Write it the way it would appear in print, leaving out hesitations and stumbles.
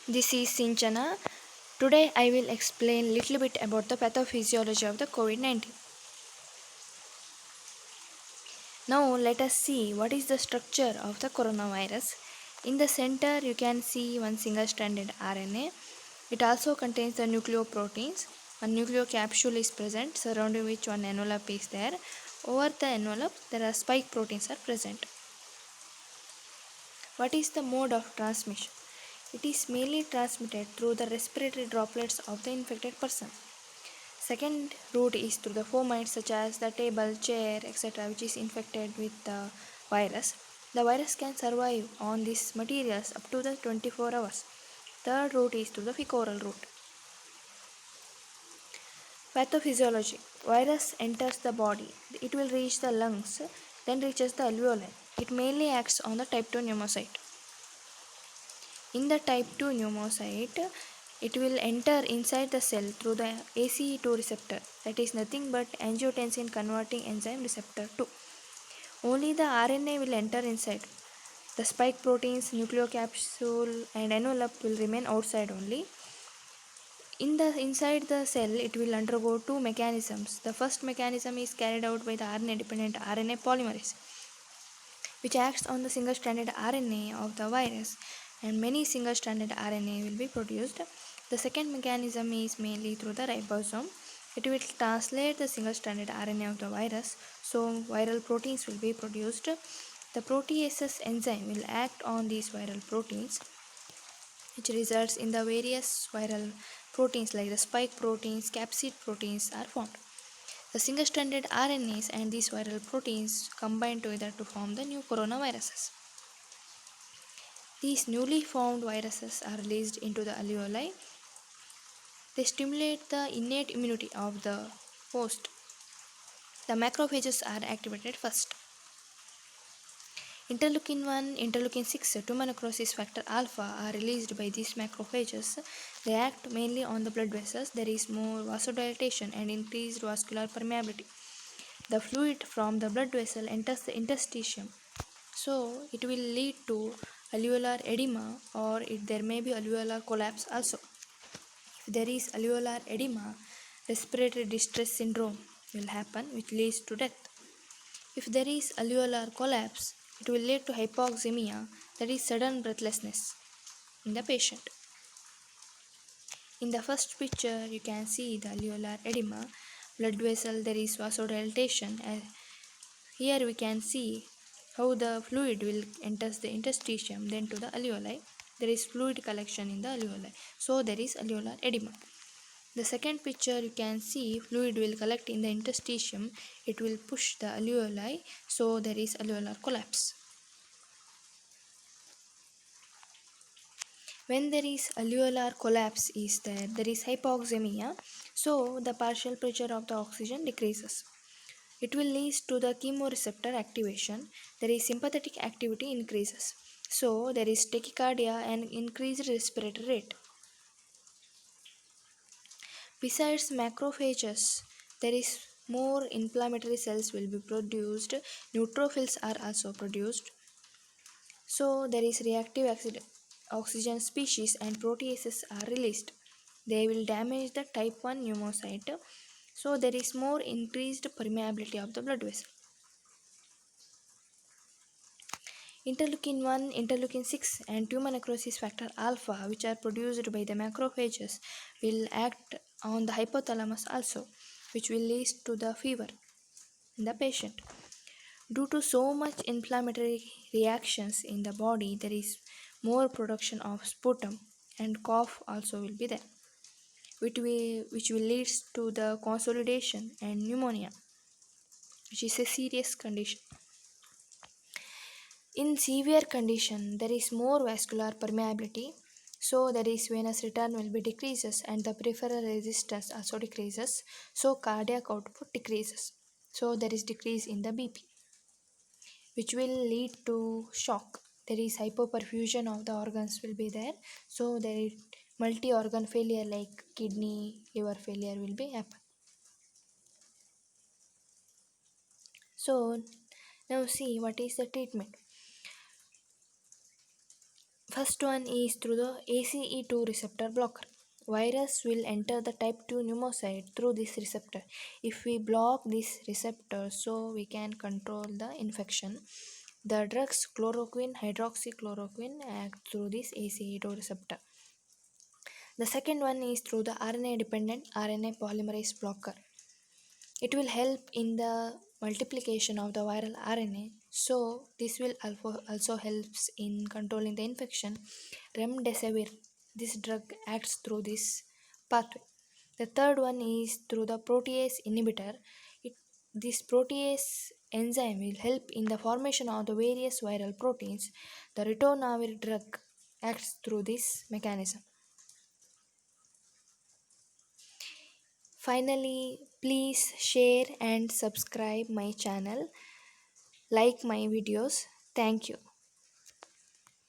This is Sinchana. Today I will explain little bit about the pathophysiology of the COVID-19. Now let us see what is the structure of the coronavirus. In the center you can see one single stranded RNA. It also contains the nucleoproteins. A nucleocapsule is present surrounding which one envelope is there. Over the envelope there are spike proteins are present. What is the mode of transmission? It is mainly transmitted through the respiratory droplets of the infected person. Second route is through the fomites such as the table, chair, etc., which is infected with the virus. The virus can survive on these materials up to the 24 hours. Third route is through the fecal route. Pathophysiology. Virus enters the body. It will reach the lungs, then reaches the alveoli. It mainly acts on the type 2 pneumocyte. In the type 2 pneumocyte, it will enter inside the cell through the ACE2 receptor, that is nothing but angiotensin converting enzyme receptor 2. Only the RNA will enter inside. The spike proteins, nucleocapsule and envelope will remain outside only. Inside the cell, it will undergo two mechanisms. The first mechanism is carried out by the RNA-dependent RNA polymerase, which acts on the single-stranded RNA of the virus, and many single-stranded RNA will be produced. The second mechanism is mainly through the ribosome. It will translate the single-stranded RNA of the virus, so viral proteins will be produced. The proteases enzyme will act on these viral proteins, which results in the various viral proteins like the spike proteins, capsid proteins are formed. The single-stranded RNAs and these viral proteins combine together to form the new coronaviruses. These newly formed viruses are released into the alveoli. They stimulate the innate immunity of the host. The macrophages are activated first. Interleukin 1, interleukin 6, tumor necrosis factor alpha are released by these macrophages. They act mainly on the blood vessels. There is more vasodilatation and increased vascular permeability. The fluid from the blood vessel enters the interstitium, so it will lead to alveolar edema, or there may be alveolar collapse also. If there is alveolar edema, respiratory distress syndrome will happen, which leads to death. If there is alveolar collapse, it will lead to hypoxemia, that is sudden breathlessness in the patient. In the first picture, you can see the alveolar edema, blood vessel, there is vasodilatation. Here we can see how the fluid will enters the interstitium, then to the alveoli. There is fluid collection in the alveoli, so there is alveolar edema. The second picture, you can see fluid will collect in the interstitium. It will push the alveoli, so there is alveolar collapse. When there is alveolar collapse there is hypoxemia, so the partial pressure of the oxygen decreases. It will lead to the chemoreceptor activation. There is sympathetic activity increases. So there is tachycardia and increased respiratory rate. Besides macrophages, there is more inflammatory cells will be produced. Neutrophils are also produced. So there is reactive oxygen species and proteases are released. They will damage the type 1 pneumocyte. So there is more increased permeability of the blood vessel. Interleukin 1, interleukin 6 and tumor necrosis factor alpha, which are produced by the macrophages, will act on the hypothalamus also, which will lead to the fever in the patient. Due to so much inflammatory reactions in the body, there is more production of sputum and cough also will be there, which will lead to the consolidation and pneumonia, which is a serious condition. In severe condition, there is more vascular permeability, so there is venous return will be decreases and the peripheral resistance also decreases, so cardiac output decreases. So there is decrease in the BP, which will lead to shock. There is hypoperfusion of the organs will be there, so there is multi-organ failure like kidney, liver failure will be happen. So now see what is the treatment. First one is through the ACE2 receptor blocker. Virus will enter the type 2 pneumocyte through this receptor. If we block this receptor, so we can control the infection. The drugs chloroquine, hydroxychloroquine act through this ACE2 receptor. The second one is through the RNA dependent RNA polymerase blocker. It will help in the multiplication of the viral RNA. So this will also helps in controlling the infection. Remdesivir, this drug acts through this pathway. The third one is through the protease inhibitor. This protease enzyme will help in the formation of the various viral proteins. The ritonavir drug acts through this mechanism. Finally, please share and subscribe my channel, like my videos. Thank you.